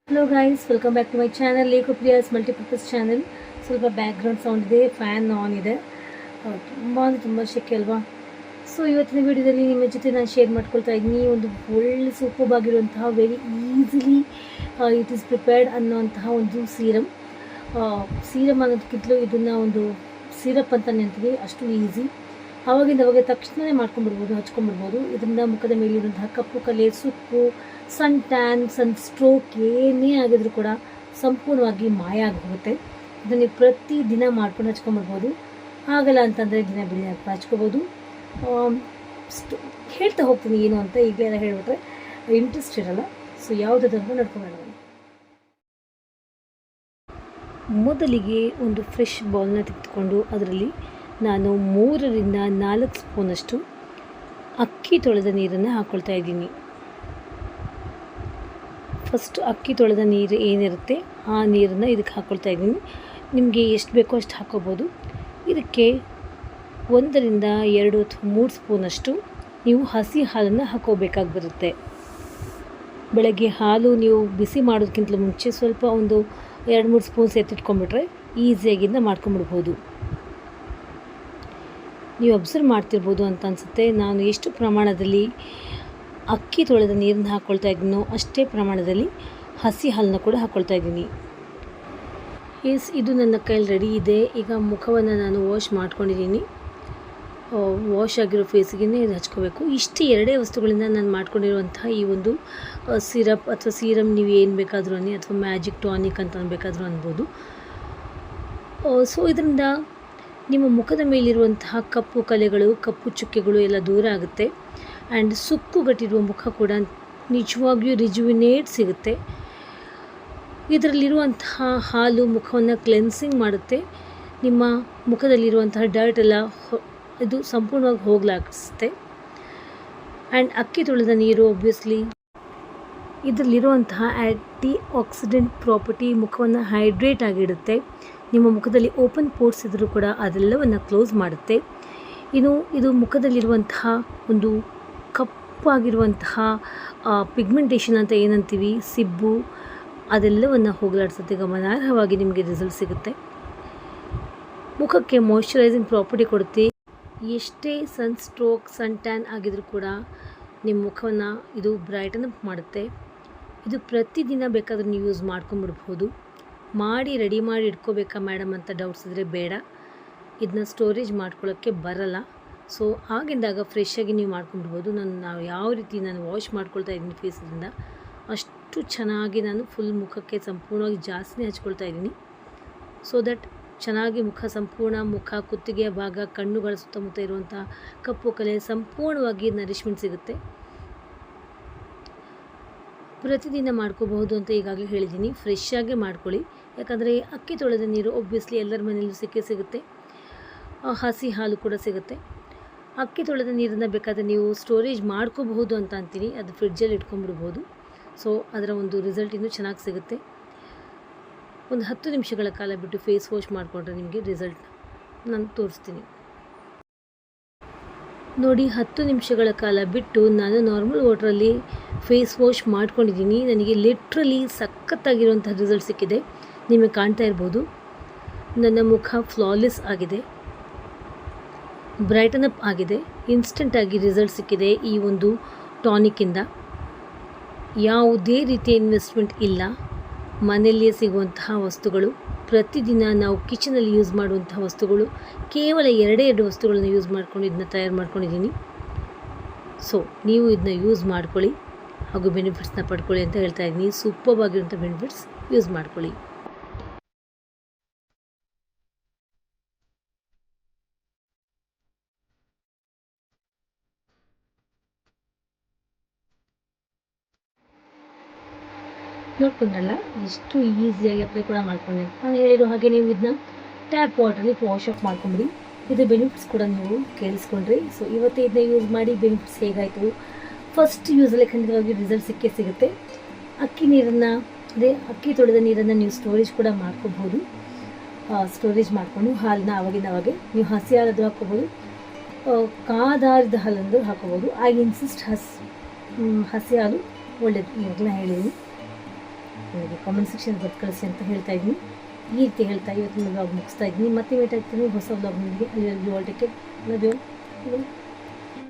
Hello guys, welcome back to my channel Lekhu Priya's multipurpose channel. ಸ್ವಲ್ಪ background sound ಇದೆ, fan on ಇದೆ. ತುಂಬ ಶೆಕೆ ಅಲ್ವಾ. ಸೊ ಇವತ್ತಿನ ವಿಡಿಯೋದಲ್ಲಿ ನಿಮ್ಮ ಜೊತೆ ನಾನು ಶೇರ್ ಮಾಡ್ಕೊಳ್ತಾ ಇದ್ದೀನಿ ಒಂದು ಒಳ್ಳೆ ಸೂಪರ್ ಆಗಿರುವಂತಹ very easily it is prepared ಅನ್ನೋಂತಹ ಒಂದು ಸೀರಮ್ ಅನ್ನೋದಕ್ಕಿಂತಲೂ ಇದನ್ನು ಒಂದು ಸಿರಪ್ ಅಂತಲೇ ಅಂತೀವಿ. ಅಷ್ಟು ಈಸಿ, ಅವಾಗ ತಕ್ಷಣವೇ ಮಾಡ್ಕೊಂಡ್ಬಿಡ್ಬೋದು, ಹಚ್ಕೊಂಡ್ಬಿಡ್ಬೋದು. ಇದರಿಂದ ಮುಖದ ಮೇಲಿರುವಂತಹ ಕಪ್ಪು ಕಲೆ, ಸುಕ್ಕು, ಸನ್ ಟ್ಯಾನ್, ಸನ್ ಸ್ಟ್ರೋಕ್ ಏನೇ ಆಗಿದ್ರು ಕೂಡ ಸಂಪೂರ್ಣವಾಗಿ ಮಾಯ ಆಗಿ ಹೋಗುತ್ತೆ. ಇದನ್ನು ನೀವು ಪ್ರತಿದಿನ ಮಾಡ್ಕೊಂಡು ಹಚ್ಕೊಂಡ್ಬಿಡ್ಬೋದು. ಆಗಲ್ಲ ಅಂತಂದರೆ ದಿನ ಬಿಡಿ ಹಚ್ಕೋಬೋದು. ಹೇಳ್ತಾ ಹೋಗ್ತೀನಿ ಏನು ಅಂತ ಈಗಲೇ ಎಲ್ಲ ಹೇಳಿಬಿಟ್ರೆ ಇಂಟ್ರೆಸ್ಟ್ ಇರಲ್ಲ. ಸೊ ಯಾವುದಾದ್ರೂ ನಡ್ಕೊಂಡ್ಬಿಡೋಣ. ಮೊದಲಿಗೆ ಒಂದು ಫ್ರೆಶ್ ಬೌಲ್ನ ತೆಗೆದುಕೊಂಡು ಅದರಲ್ಲಿ ನಾನು 3ರಿಂದ 4 ಸ್ಪೂನಷ್ಟು ಅಕ್ಕಿ ತೊಳೆದ ನೀರನ್ನು ಹಾಕ್ಕೊಳ್ತಾ ಇದ್ದೀನಿ. ಫಸ್ಟ್ ಅಕ್ಕಿ ತೊಳೆದ ನೀರು ಏನಿರುತ್ತೆ ಆ ನೀರನ್ನು ಇದಕ್ಕೆ ಹಾಕ್ಕೊಳ್ತಾ ಇದ್ದೀನಿ. ನಿಮಗೆ ಎಷ್ಟು ಬೇಕೋ ಅಷ್ಟು ಹಾಕ್ಕೋಬೋದು. ಇದಕ್ಕೆ 1ರಿಂದ 2 ಅಥವಾ 3 ಸ್ಪೂನಷ್ಟು ನೀವು ಹಸಿ ಹಾಲನ್ನು ಹಾಕ್ಕೋಬೇಕಾಗಿ ಬರುತ್ತೆ. ಬೆಳಗ್ಗೆ ಹಾಲು ನೀವು ಬಿಸಿ ಮಾಡೋದಕ್ಕಿಂತಲೂ ಮುಂಚೆ ಸ್ವಲ್ಪ ಒಂದು 2-3 ಸ್ಪೂನ್ಸ್ ಎತ್ತಿಟ್ಕೊಂಡ್ಬಿಟ್ರೆ ಈಸಿಯಾಗಿಂದ ಮಾಡ್ಕೊಂಬಿಡ್ಬೋದು. ನೀವು ಅಬ್ಸರ್ವ್ ಮಾಡ್ತಿರ್ಬೋದು ಅಂತ ಅನಿಸುತ್ತೆ. ನಾನು ಎಷ್ಟು ಪ್ರಮಾಣದಲ್ಲಿ ಅಕ್ಕಿ ತೊಳೆದ ನೀರನ್ನು ಹಾಕ್ಕೊಳ್ತಾ ಇದ್ದೀನೋ ಅಷ್ಟೇ ಪ್ರಮಾಣದಲ್ಲಿ ಹಸಿ ಹಾಲನ್ನು ಕೂಡ ಹಾಕ್ಕೊಳ್ತಾ ಇದ್ದೀನಿ. ಇದು ನನ್ನ ಕೈಯಲ್ಲಿ ರೆಡಿ ಇದೆ. ಈಗ ಮುಖವನ್ನು ನಾನು ವಾಶ್ ಮಾಡ್ಕೊಂಡಿದ್ದೀನಿ. ವಾಶ್ ಆಗಿರೋ ಫೇಸಿಗೆ ಇದು ಹಚ್ಕೋಬೇಕು. ಇಷ್ಟು 2 ವಸ್ತುಗಳಿಂದ ನಾನು ಮಾಡ್ಕೊಂಡಿರುವಂತಹ ಈ ಒಂದು ಸಿರಪ್ ಅಥವಾ ಸೀರಮ್, ನೀವು ಏನು ಬೇಕಾದರೂ ಅನ್ನಿ, ಅಥವಾ ಮ್ಯಾಜಿಕ್ ಟಾನಿಕ್ ಅಂತ ಬೇಕಾದರೂ ಅನ್ಬೋದು. ಸೊ ಇದರಿಂದ ನಿಮ್ಮ ಮುಖದ ಮೇಲಿರುವಂತಹ ಕಪ್ಪು ಕಲೆಗಳು, ಕಪ್ಪು ಚುಕ್ಕೆಗಳು ಎಲ್ಲ ದೂರ ಆಗುತ್ತೆ. ಆ್ಯಂಡ್ ಸುಕ್ಕುಗಟ್ಟಿರುವ ಮುಖ ಕೂಡ ನಿಜವಾಗಿಯೂ ರಿಜುವಿನೇಟ್ ಸಿಗುತ್ತೆ. ಇದರಲ್ಲಿರುವಂತಹ ಹಾಲು ಮುಖವನ್ನು ಕ್ಲೆನ್ಸಿಂಗ್ ಮಾಡುತ್ತೆ. ನಿಮ್ಮ ಮುಖದಲ್ಲಿರುವಂತಹ ಡರ್ಟ್ ಎಲ್ಲ ಇದು ಸಂಪೂರ್ಣವಾಗಿ ಹೋಗಲಾಡಿಸುತ್ತೆ. ಆ್ಯಂಡ್ ಅಕ್ಕಿ ತೊಳೆದ ನೀರು ಒಬ್ವಿಯಸ್ಲಿ ಇದರಲ್ಲಿರುವಂತಹ ಆ್ಯಂಟಿ ಆಕ್ಸಿಡೆಂಟ್ ಪ್ರಾಪರ್ಟಿ ಮುಖವನ್ನು ಹೈಡ್ರೇಟ್ ಆಗಿಡುತ್ತೆ. ನಿಮ್ಮ ಮುಖದಲ್ಲಿ ಓಪನ್ ಪೋರ್ಸ್ ಇದ್ದರೂ ಕೂಡ ಅದೆಲ್ಲವನ್ನು ಕ್ಲೋಸ್ ಮಾಡುತ್ತೆ. ಇದು ಮುಖದಲ್ಲಿರುವಂತಹ ಒಂದು ಕಪ್ಪಾಗಿರುವಂತಹ ಪಿಗ್ಮೆಂಟೇಷನ್ ಅಂತ ಏನಂತೀವಿ, ಸಿಬ್ಬು, ಅದೆಲ್ಲವನ್ನು ಹೋಗಲಾಡಿಸುತ್ತೆ. ಗಮನಾರ್ಹವಾಗಿ ನಿಮಗೆ ರಿಸಲ್ಟ್ ಸಿಗುತ್ತೆ. ಮುಖಕ್ಕೆ ಮಾಯ್ಶ್ಚರೈಸಿಂಗ್ ಪ್ರಾಪರ್ಟಿ ಕೊಡುತ್ತೆ. ಎಷ್ಟೇ ಸನ್ ಸ್ಟ್ರೋಕ್, ಸನ್ ಟ್ಯಾನ್ ಆಗಿದ್ರೂ ಕೂಡ ನಿಮ್ಮ ಮುಖವನ್ನು ಇದು ಬ್ರೈಟನ್ ಅಪ್ ಮಾಡುತ್ತೆ. ಇದು ಪ್ರತಿದಿನ ಬೇಕಾದರೂ ನೀವು ಯೂಸ್ ಮಾಡ್ಕೊಂಬಿಡ್ಬೋದು. ರೆಡಿ ಮಾಡಿ ಇಟ್ಕೋಬೇಕಾ ಮೇಡಮ್ ಅಂತ ಡೌಟ್ಸ್ ಇದ್ದರೆ ಬೇಡ. ಇದನ್ನ ಸ್ಟೋರೇಜ್ ಮಾಡ್ಕೊಳ್ಳೋಕ್ಕೆ ಬರಲ್ಲ. ಸೊ ಆಗಿಂದಾಗ ಫ್ರೆಶ್ಶಾಗಿ ನೀವು ಮಾಡ್ಕೊಂಡ್ಬಿಡ್ಬೋದು. ನಾನು ಯಾವ ರೀತಿ ನಾನು ವಾಶ್ ಮಾಡ್ಕೊಳ್ತಾ ಇದ್ದೀನಿ ಫೇಸಿಂದ ಅಷ್ಟು ಚೆನ್ನಾಗಿ ನಾನು ಫುಲ್ ಮುಖಕ್ಕೆ ಸಂಪೂರ್ಣವಾಗಿ ಜಾಸ್ತಿನೇ ಹಚ್ಕೊಳ್ತಾ ಇದ್ದೀನಿ. ಸೊ ದಟ್ ಚೆನ್ನಾಗಿ ಸಂಪೂರ್ಣ ಮುಖ, ಕುತ್ತಿಗೆಯ ಭಾಗ, ಕಣ್ಣುಗಳ ಸುತ್ತಮುತ್ತ ಇರುವಂಥ ಕಪ್ಪು ಕಲೆ ಸಂಪೂರ್ಣವಾಗಿ ನರಿಶ್ಮೆಂಟ್ ಸಿಗುತ್ತೆ. ಪ್ರತಿದಿನ ಮಾಡ್ಕೋಬಹುದು ಅಂತ ಈಗಾಗಲೇ ಹೇಳಿದ್ದೀನಿ. ಫ್ರೆಶ್ಶಾಗೆ ಮಾಡ್ಕೊಳ್ಳಿ. ಯಾಕಂದರೆ ಅಕ್ಕಿ ತೊಳೆದ ನೀರು ಒಬ್ವಿಯಸ್ಲಿ ಎಲ್ಲರ ಮನೆಯಲ್ಲೂ ಸಿಗುತ್ತೆ. ಹಸಿ ಹಾಲು ಕೂಡ ಸಿಗುತ್ತೆ. ಅಕ್ಕಿ ತೊಳೆದ ನೀರನ್ನು ಬೇಕಾದರೆ ನೀವು ಸ್ಟೋರೇಜ್ ಮಾಡ್ಕೋಬಹುದು ಅಂತ ಅಂತೀನಿ. ಅದು ಫ್ರಿಡ್ಜಲ್ಲಿ ಇಟ್ಕೊಂಡ್ಬಿಡ್ಬೋದು. ಸೊ ಅದರ ಒಂದು ರಿಸಲ್ಟ್ ಇನ್ನೂ ಚೆನ್ನಾಗಿ ಸಿಗುತ್ತೆ. ಒಂದು 10 ನಿಮಿಷಗಳ ಕಾಲ ಬಿಟ್ಟು ಫೇಸ್ ವಾಶ್ ಮಾಡಿಕೊಂಡ್ರೆ ನಿಮಗೆ ರಿಸಲ್ಟ್ ನಾನು ತೋರಿಸ್ತೀನಿ. ನೋಡಿ, 10 ನಿಮಿಷಗಳ ಕಾಲ ಬಿಟ್ಟು ನಾನು ನಾರ್ಮಲ್ ವಾಟ್ರಲ್ಲಿ ಫೇಸ್ ವಾಶ್ ಮಾಡ್ಕೊಂಡಿದ್ದೀನಿ. ನನಗೆ ಲಿಟ್ರಲಿ ಸಖತ್ತಾಗಿರುವಂಥ ರಿಸಲ್ಟ್ ಸಿಕ್ಕಿದೆ. ನಿಮಗೆ ಕಾಣ್ತಾ ಇರ್ಬೋದು. ನನ್ನ ಮುಖ ಫ್ಲಾಲೆಸ್ ಆಗಿದೆ, ಬ್ರೈಟನ್ ಅಪ್ ಆಗಿದೆ. ಇನ್ಸ್ಟೆಂಟಾಗಿ ರಿಸಲ್ಟ್ ಸಿಕ್ಕಿದೆ ಈ ಒಂದು ಟಾನಿಕ್ಕಿಂದ. ಯಾವುದೇ ರೀತಿಯ ಇನ್ವೆಸ್ಟ್ಮೆಂಟ್ ಇಲ್ಲ. ಮನೆಯಲ್ಲಿಯೇ ಸಿಗುವಂತಹ ವಸ್ತುಗಳು, ಪ್ರತಿದಿನ ನಾವು ಕಿಚನಲ್ಲಿ ಯೂಸ್ ಮಾಡುವಂತಹ ವಸ್ತುಗಳು, ಕೇವಲ 2 ವಸ್ತುಗಳನ್ನು ಯೂಸ್ ಮಾಡ್ಕೊಂಡು ಇದನ್ನ ತಯಾರು ಮಾಡ್ಕೊಂಡಿದ್ದೀನಿ. ಸೊ ನೀವು ಇದನ್ನ ಯೂಸ್ ಮಾಡ್ಕೊಳ್ಳಿ ಹಾಗೂ ಬೆನಿಫಿಟ್ಸ್ನ ಪಡ್ಕೊಳ್ಳಿ ಅಂತ ಹೇಳ್ತಾ ಇದ್ದೀನಿ. ಸೂಪರ್ ಆಗಿರುವಂಥ ಬೆನಿಫಿಟ್ಸ್ ಯೂಸ್ ಮಾಡ್ಕೊಳ್ಳಿ. ನೋಡ್ಕೊಂಡ್ರಲ್ಲ ಎಷ್ಟು ಈಸಿಯಾಗಿ ಅಪ್ಲೈ ಕೂಡ ಮಾಡ್ಕೊಂಡೆ. ನಾನು ಹೇಳಿರೋ ಹಾಗೆ ನೀವು ಇದನ್ನ ಟ್ಯಾಪ್ ವಾಟರಲ್ಲಿ ವಾಶ್ ಆಫ್ ಮಾಡ್ಕೊಂಬಿಡಿ. ಇದು ಬೆನಿಫಿಟ್ಸ್ ಕೂಡ ನೀವು ಕೇಳಿಸ್ಕೊಂಡ್ರಿ. ಸೊ ಇವತ್ತೇ ಇದನ್ನ ಯೂಸ್ ಮಾಡಿ ಬೆನಿಫಿಟ್ಸ್ ಹೇಗಾಯಿತು. ಫಸ್ಟ್ ಯೂಸಲ್ಲಿ ಖಂಡಿತವಾಗಿ ರಿಸಲ್ಟ್ ಸಿಗುತ್ತೆ. ಅಕ್ಕಿ ತೊಳೆದ ನೀರನ್ನು ನೀವು ಸ್ಟೋರೇಜ್ ಕೂಡ ಮಾಡ್ಕೋಬಹುದು. ಸ್ಟೋರೇಜ್ ಮಾಡಿಕೊಂಡು ಹಾಲನ್ನ ಅವಾಗೆ ನೀವು ಹಸಿ ಹಾಲಾದರೂ ಹಾಕ್ಕೋಬೋದು, ಕಾದಾರಿದ ಹಾಲಂದು ಹಾಕೋಬೋದು. ಐ ಇನ್ಸಿಸ್ಟ್ ಹಸಿ ಹಾಲು ಒಳ್ಳೆಯದು, ಈಗಲೇ ಹೇಳಿದ್ದೀನಿ. ನನಗೆ ಕಾಮೆಂಟ್ ಸೆಕ್ಷನ್ ಬರ್ದು ಕಳಿಸಿ ಅಂತ ಹೇಳ್ತಾ ಇದ್ದೀನಿ. ಈ ರೀತಿ ಹೇಳ್ತಾ ಇವತ್ತಿನ ವ್ಲಾಗ್ ಮುಗಿಸ್ತಾ ಇದ್ದೀನಿ. ಮತ್ತೆ ವೇಟ್ ಆಗ್ತೀನಿ ಹೊಸ ವ್ಲಾಗ್ನೊಂದಿಗೆ. ಅಲ್ಲಿ all take care. Love you.